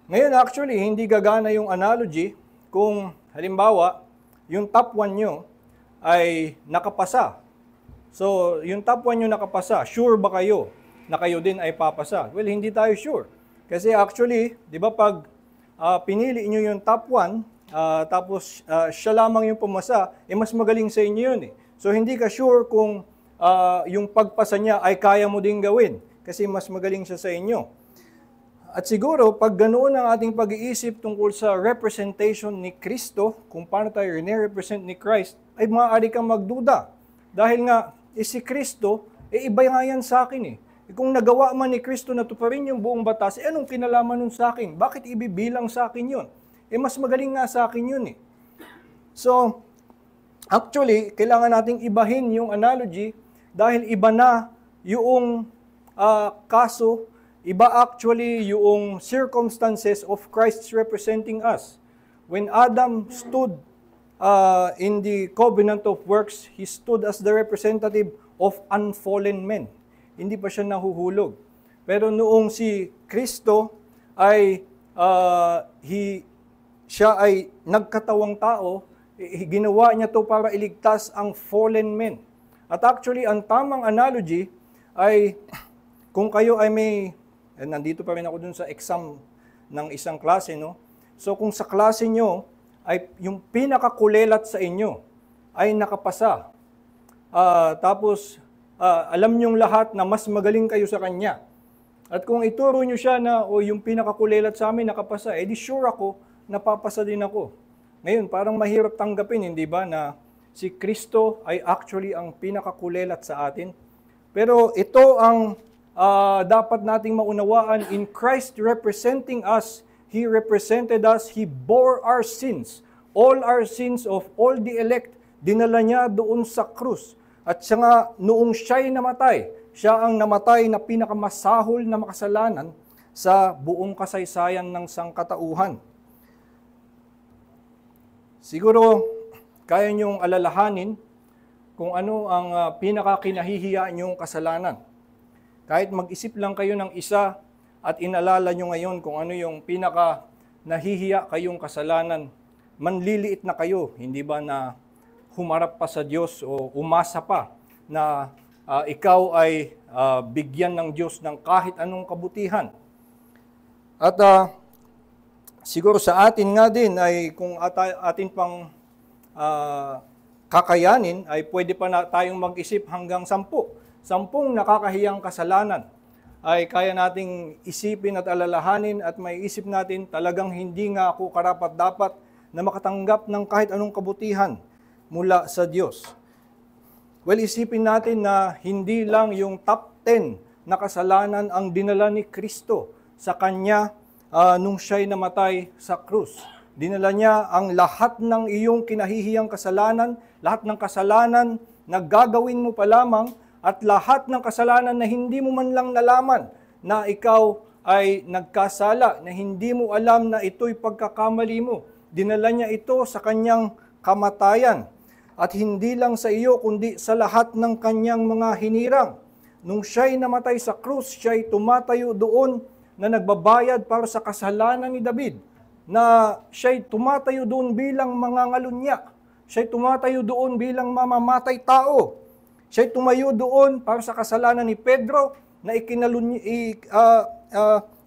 Ngayon actually, hindi gagana yung analogy kung halimbawa, yung top 1 nyo ay nakapasa. So, yung top 1 nyo nakapasa, sure ba kayo na kayo din ay papasa? Well, hindi tayo sure. Kasi actually, di ba pag pinili nyo yung top 1, tapos siya lamang yung pumasa, mas magaling sa inyo yun eh. So, hindi ka sure kung yung pagpasa niya ay kaya mo din gawin kasi mas magaling siya sa inyo. At siguro, pag ganoon ang ating pag-iisip tungkol sa representation ni Kristo, kung paano tayo represent ni Christ, ay maaari kang magduda. Dahil nga, si Kristo, iba nga yan sa akin eh. Kung nagawa man ni Kristo na tuparin yung buong batas, anong kinalaman nun sa akin? Bakit ibibilang sa akin yun? Mas magaling nga sa akin yun eh. So, actually, kailangan nating ibahin yung analogy dahil iba na yung kaso, iba actually yung circumstances of Christ's representing us. When Adam stood in the covenant of works, he stood as the representative of unfallen men. Hindi pa siya nahuhulog. Pero noong si Kristo ay siya ay nagkatawang tao, ginawa niya to para iligtas ang fallen men. At actually, ang tamang analogy ay kung kayo ay nandito pa rin ako dun sa exam ng isang klase, no? So kung sa klase nyo, ay yung pinakakulelat sa inyo ay nakapasa. Tapos, alam nyong lahat na mas magaling kayo sa kanya. At kung ituro nyo siya na, yung pinakakulelat sa amin nakapasa, di sure ako, napapasa din ako. Ngayon, parang mahirap tanggapin, hindi ba, na si Kristo ay actually ang pinakakulelat sa atin. Pero ito ang dapat nating maunawaan. In Christ representing us, He represented us, He bore our sins. All our sins of all the elect, dinala niya doon sa krus. At siya nga, noong siya'y namatay, siya ang namatay na pinakamasahol na makasalanan sa buong kasaysayan ng sangkatauhan. Siguro, kaya niyong alalahanin kung ano ang pinakakinahihiya niyong kasalanan. Kahit mag-isip lang kayo ng isa at inalala niyo ngayon kung ano yung pinaka nahihiya kayong kasalanan, manliliit na kayo, hindi ba na humarap pa sa Diyos o umasa pa na ikaw ay bigyan ng Diyos ng kahit anong kabutihan. At siguro sa atin nga din ay kung atin pang kakayanin ay pwede pa na tayong mag-isip hanggang 10. 10 nakakahiyang kasalanan ay kaya nating isipin at alalahanin at may isip natin talagang hindi nga ako karapat-dapat na makatanggap ng kahit anong kabutihan mula sa Diyos. Well, isipin natin na hindi lang yung top 10 na kasalanan ang dinala ni Kristo sa Kanya nung siya'y namatay sa krus. Dinala niya ang lahat ng iyong kinahihiyang kasalanan, lahat ng kasalanan na gagawin mo pa lamang, at lahat ng kasalanan na hindi mo man lang nalaman na ikaw ay nagkasala, na hindi mo alam na ito'y pagkakamali mo. Dinala niya ito sa kanyang kamatayan. At hindi lang sa iyo, kundi sa lahat ng kanyang mga hinirang. Nung siya'y namatay sa krus, siya'y tumatayo doon na nagbabayad para sa kasalanan ni David. Na siya'y tumatayo doon bilang mangangalunya. Siya'y tumatayo doon bilang mamamatay tao. Siya'y tumayo doon para sa kasalanan ni Pedro na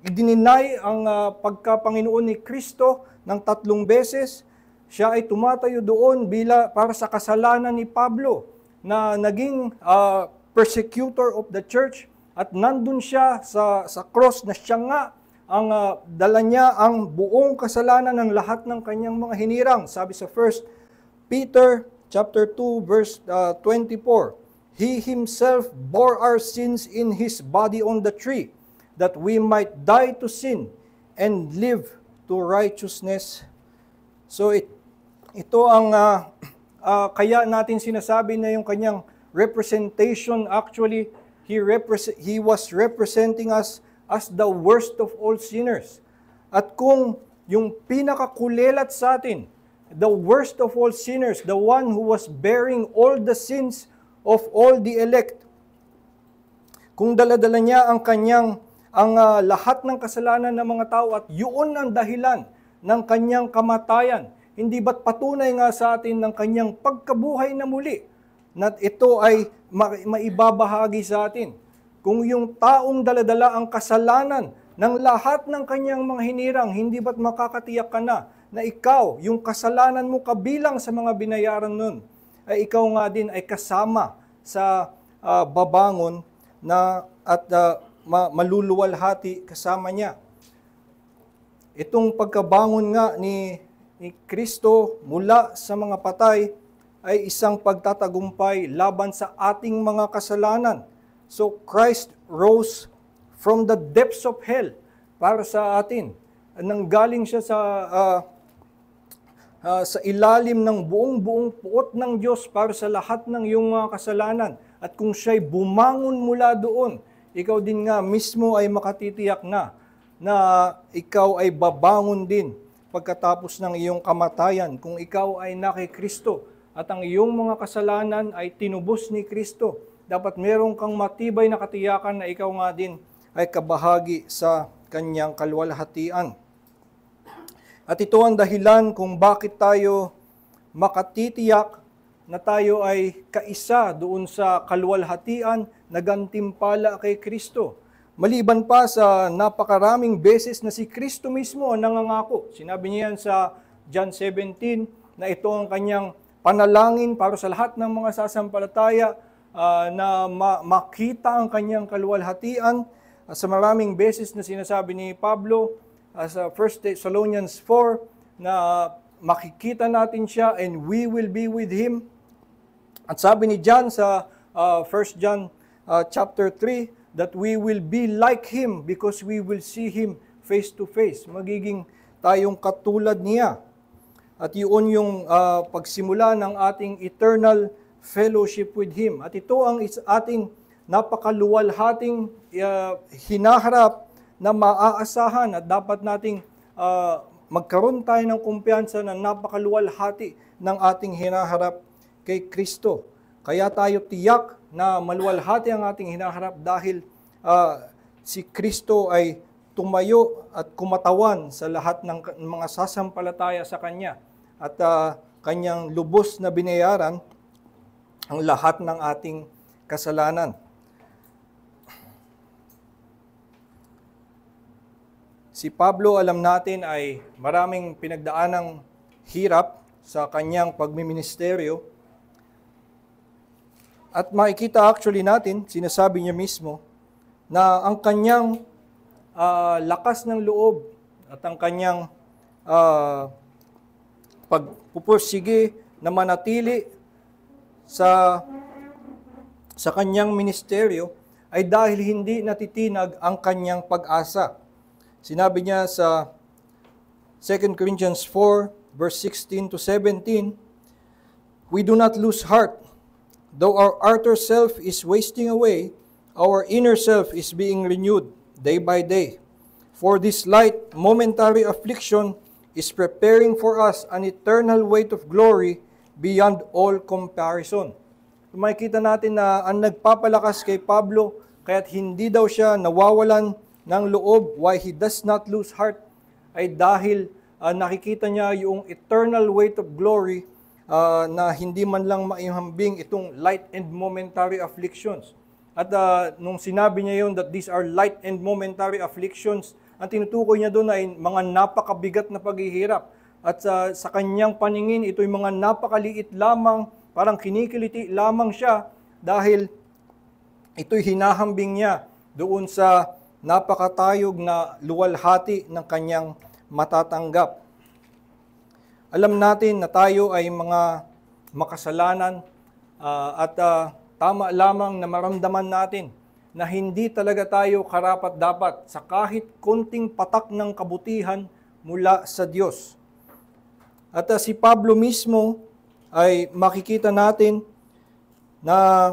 idininay ang pagkapanginoon ni Kristo ng 3 beses. Siya ay tumatayo doon para sa kasalanan ni Pablo na naging persecutor of the church at nandun siya sa cross na siya nga ang dala niya ang buong kasalanan ng lahat ng kanyang mga hinirang. Sabi sa 1 Peter chapter 2 verse 24. He himself bore our sins in his body on the tree, that we might die to sin and live to righteousness. So ito ang kaya natin sinasabi na yung kanyang representation, actually, he was representing us as the worst of all sinners. At kung yung pinakakulelat sa atin, the worst of all sinners, the one who was bearing all the sins of all the elect, kung dala-dala niya ang lahat ng kasalanan ng mga tao at yun ang dahilan ng kanyang kamatayan, hindi ba't patunay nga sa atin ng kanyang pagkabuhay na muli, na ito ay maibabahagi sa atin? Kung yung taong daladala ang kasalanan ng lahat ng kanyang mga hinirang, hindi ba't makakatiyak ka na ikaw, yung kasalanan mo kabilang sa mga binayaran nun, ay ikaw nga din ay kasama sa babangon na at maluluwalhati kasama niya. Itong pagkabangon nga ni Kristo mula sa mga patay ay isang pagtatagumpay laban sa ating mga kasalanan. So Christ rose from the depths of hell para sa atin. Nanggaling siya sa ilalim ng buong puot ng Diyos para sa lahat ng iyong mga kasalanan. At kung siya'y bumangon mula doon, ikaw din nga mismo ay makatitiyak na ikaw ay babangon din pagkatapos ng iyong kamatayan kung ikaw ay na kay Kristo at ang iyong mga kasalanan ay tinubos ni Kristo. Dapat meron kang matibay na katiyakan na ikaw nga din ay kabahagi sa kanyang kaluwalhatian. At ito ang dahilan kung bakit tayo makatitiyak na tayo ay kaisa doon sa kaluwalhatian na gantimpala kay Kristo. Maliban pa sa napakaraming beses na si Kristo mismo ang nangangako. Sinabi niya yan sa John 17 na ito ang kanyang panalangin para sa lahat ng mga sasampalataya na makita ang kanyang kaluwalhatian. Sa maraming beses na sinasabi ni Pablo sa 1 Thessalonians 4 na makikita natin siya and we will be with Him. At sabi ni John sa 1 John chapter 3, that we will be like Him because we will see Him face to face. Magiging tayong katulad niya. At yun yung pagsimula ng ating eternal fellowship with Him. At ito ang ating napakaluwalhating hinaharap na maaasahan at dapat nating magkaroon tayo ng kumpiyansa na napakaluwalhati ng ating hinaharap kay Kristo. Kaya tayo tiyak na maluwalhati ang ating hinaharap dahil si Kristo ay tumayo at kumatawan sa lahat ng mga sasampalataya sa Kanya at Kanyang lubos na binayaran ang lahat ng ating kasalanan. Si Pablo, alam natin, ay maraming pinagdaanang hirap sa kanyang pagmiministeryo. At makikita actually natin, sinasabi niya mismo, na ang kanyang lakas ng loob at ang kanyang pagpupursige na manatili sa kanyang ministeryo ay dahil hindi natitinag ang kanyang pag-asa. Sinabi niya sa 2 Corinthians 4, verse 16 to 17, "We do not lose heart. Though our outer self is wasting away, our inner self is being renewed day by day. For this light, momentary affliction is preparing for us an eternal weight of glory beyond all comparison." Makikita natin na ang nagpapalakas kay Pablo, kaya't hindi daw siya nawawalan ng loob, why he does not lose heart, ay dahil nakikita niya yung eternal weight of glory na hindi man lang maihambing itong light and momentary afflictions. At nung sinabi niya yun that these are light and momentary afflictions, ang tinutukoy niya doon ay mga napakabigat na paghihirap. At sa kanyang paningin, ito'y mga napakaliit lamang, parang kinikiliti lamang siya dahil ito'y hinahambing niya doon sa napakatayog na luwalhati ng kanyang matatanggap. Alam natin na tayo ay mga makasalanan at tama lamang na maramdaman natin na hindi talaga tayo karapat-dapat sa kahit konting patak ng kabutihan mula sa Diyos. At si Pablo mismo ay makikita natin na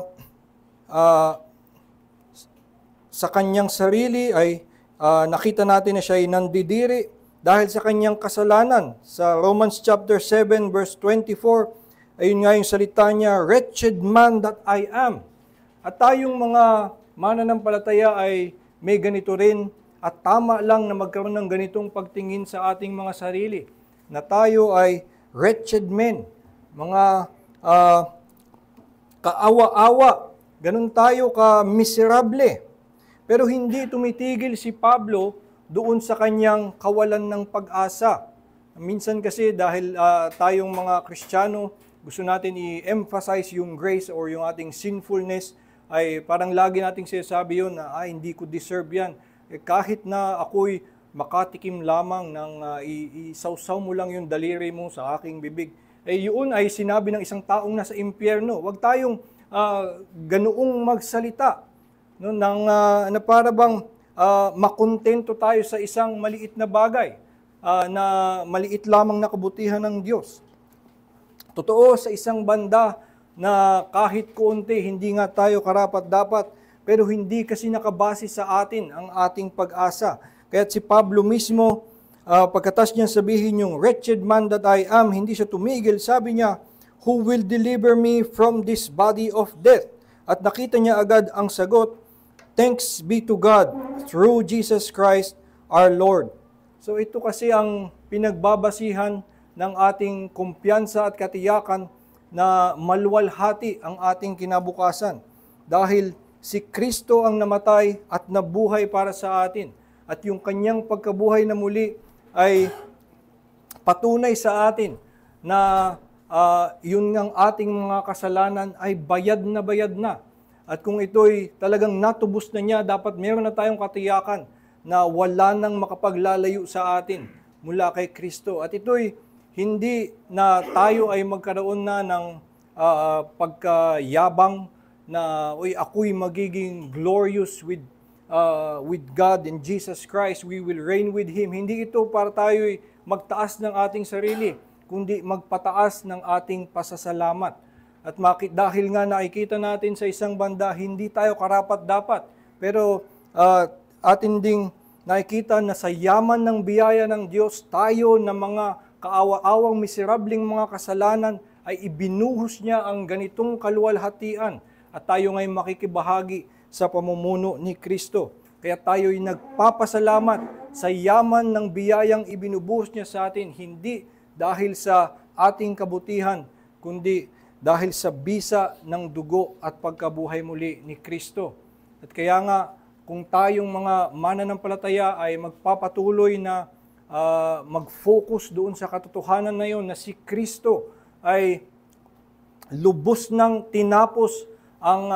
sa kanyang sarili ay nakita natin na siya ay nandidiri dahil sa kanyang kasalanan. Sa Romans chapter 7 verse 24, ayun nga yung salita niya, "Wretched man that I am." At tayong mga mananampalataya ay may ganito rin at tama lang na magkaroon ng ganitong pagtingin sa ating mga sarili, na tayo ay wretched men, mga kaawa-awa, ganun tayo ka-miserable. Pero hindi tumitigil si Pablo doon sa kanyang kawalan ng pag-asa. Minsan kasi dahil tayong mga Kristiyano, gusto natin i-emphasize yung grace or yung ating sinfulness, ay parang lagi nating sinasabi yun na hindi ko deserve yan. Kahit na ako'y makatikim lamang ng isawsaw mo lang yung daliri mo sa aking bibig. Yun ay sinabi ng isang taong nasa impyerno. Huwag tayong ganoong magsalita, no, na para bang makontento tayo sa isang maliit na bagay, na maliit lamang na kabutihan ng Diyos. Totoo sa isang banda na kahit kuunti, hindi nga tayo karapat-dapat, pero hindi kasi nakabase sa atin ang ating pag-asa. Kaya si Pablo mismo, pagkatas niya sabihin yung wretched man that I am, hindi siya tumigil. Sabi niya, "Who will deliver me from this body of death?" At nakita niya agad ang sagot, "Thanks be to God through Jesus Christ our Lord." So ito kasi ang pinagbabasihan ng ating kumpiyansa at katiyakan na maluwalhati ang ating kinabukasan. Dahil si Kristo ang namatay at nabuhay para sa atin. At yung kanyang pagkabuhay na muli ay patunay sa atin na yun ngang ating mga kasalanan ay bayad na. At kung ito'y talagang natubos na niya, dapat meron na tayong katiyakan na wala nang makapaglalayo sa atin mula kay Kristo. At ito'y hindi na tayo ay magkaroon na ng pagkayabang na ako'y magiging glorious with God and Jesus Christ, we will reign with Him. Hindi ito para tayo'y magtaas ng ating sarili, kundi magpataas ng ating pasasalamat. At dahil nga nakikita natin sa isang banda, hindi tayo karapat-dapat. Pero atin ding nakikita na sa yaman ng biyaya ng Diyos, tayo na mga kaawa-awang miserabling mga kasalanan ay ibinuhos niya ang ganitong kaluwalhatian. At tayo ngayon makikibahagi sa pamumuno ni Kristo. Kaya tayo'y nagpapasalamat sa yaman ng biyayang ibinubuhos niya sa atin, hindi dahil sa ating kabutihan, kundi dahil sa bisa ng dugo at pagkabuhay muli ni Kristo. At kaya nga, kung tayong mga mananampalataya ay magpapatuloy na mag-focus doon sa katotohanan na yun, na si Kristo ay lubos ng tinapos ang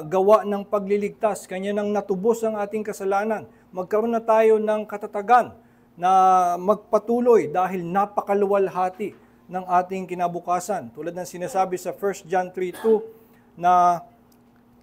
gawa ng pagliligtas, kanya nang natubos ang ating kasalanan, magkaroon na tayo ng katatagan na magpatuloy dahil napakaluwalhati ng ating kinabukasan. Tulad ng sinasabi sa 1 John 3:2 na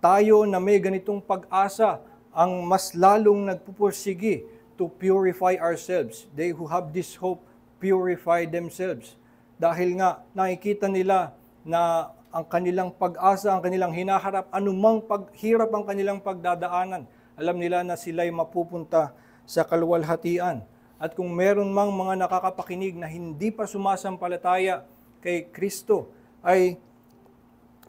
tayo na may ganitong pag-asa ang mas lalong nagpupursige to purify ourselves. They who have this hope purify themselves. Dahil nga nakikita nila na ang kanilang pag-asa, ang kanilang hinaharap, anumang paghirap ang kanilang pagdadaanan, alam nila na sila'y mapupunta sa kaluwalhatian. At kung meron mang mga nakakapakinig na hindi pa sumasampalataya kay Kristo, ay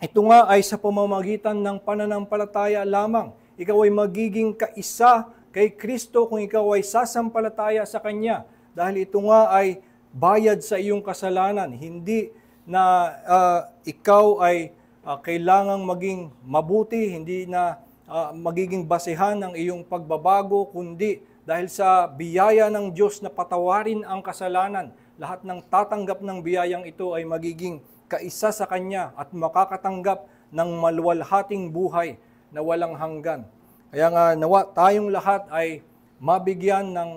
ito nga ay sa pamamagitan ng pananampalataya lamang. Ikaw ay magiging kaisa kay Kristo kung ikaw ay sasampalataya sa Kanya. Dahil ito nga ay bayad sa iyong kasalanan. Hindi na ikaw ay kailangang maging mabuti, hindi na magiging basehan ng iyong pagbabago, kundi dahil sa biyaya ng Diyos na patawarin ang kasalanan, lahat ng tatanggap ng biyayang ito ay magiging kaisa sa Kanya at makakatanggap ng maluwalhating buhay na walang hanggan. Kaya nga nawa tayong lahat ay mabigyan ng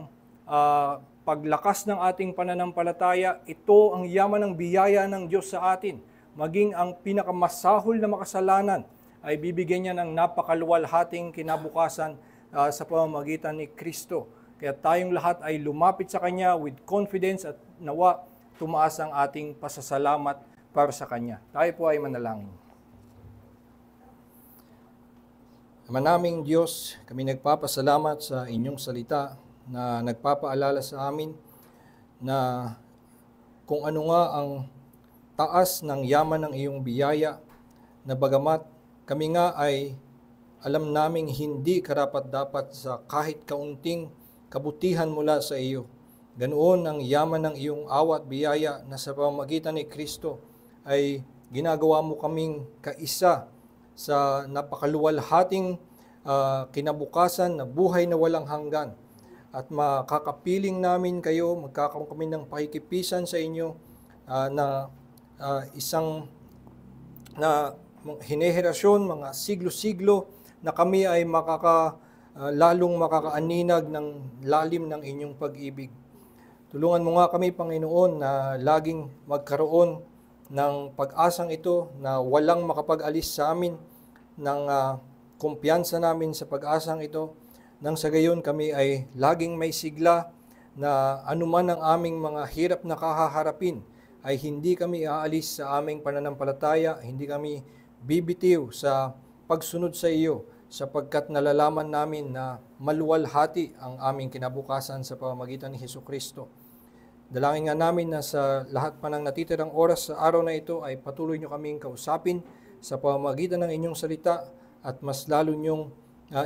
paglakas ng ating pananampalataya. Ito ang yaman ng biyaya ng Diyos sa atin. Maging ang pinakamasahol na makasalanan ay bibigyan niya ng napakaluwalhating kinabukasan sa pamamagitan ni Kristo. Kaya tayong lahat ay lumapit sa Kanya with confidence at nawa tumaas ang ating pasasalamat para sa Kanya. Tayo po ay manalangin. Ama naming Diyos, kami nagpapasalamat sa inyong salita na nagpapaalala sa amin na kung ano nga ang taas ng yaman ng iyong biyaya, na bagamat kami nga ay alam naming hindi karapat-dapat sa kahit kaunting kabutihan mula sa iyo. Ganoon ang yaman ng iyong awa at biyaya na sa pamamagitan ni Kristo ay ginagawa mo kaming kaisa sa napakaluwalhating kinabukasan na buhay na walang hanggan. At makakapiling namin kayo, magkakaroon kami ng pakikipisan sa inyo isang henerasyon, mga siglo-siglo na kami ay lalong makakaaninag ng lalim ng inyong pag-ibig. Tulungan mo nga kami, Panginoon, na laging magkaroon ng pag-asang ito na walang makapag-alis sa amin ng kumpiyansa namin sa pag-asang ito, nang sa gayon kami ay laging may sigla na anuman ang aming mga hirap na kahaharapin ay hindi kami aalis sa aming pananampalataya, hindi kami bibitiw sa pagsunod sa iyo, sapagkat nalalaman namin na maluwalhati ang aming kinabukasan sa pamamagitan ni Hesukristo. Dalangin nga namin na sa lahat pa ng natitirang oras sa araw na ito ay patuloy nyo kaming kausapin sa pamamagitan ng inyong salita at mas lalo nyong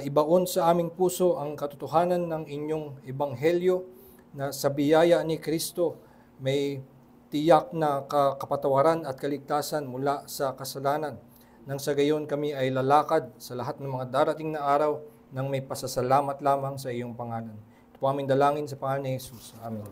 ibaon sa aming puso ang katotohanan ng inyong ebanghelyo na sa biyaya ni Kristo may tiyak na kapatawaran at kaligtasan mula sa kasalanan. Nang sa gayon kami ay lalakad sa lahat ng mga darating na araw nang may pasasalamat lamang sa iyong pangalan. Ito po aming dalangin sa pangalan ni Jesus. Amen.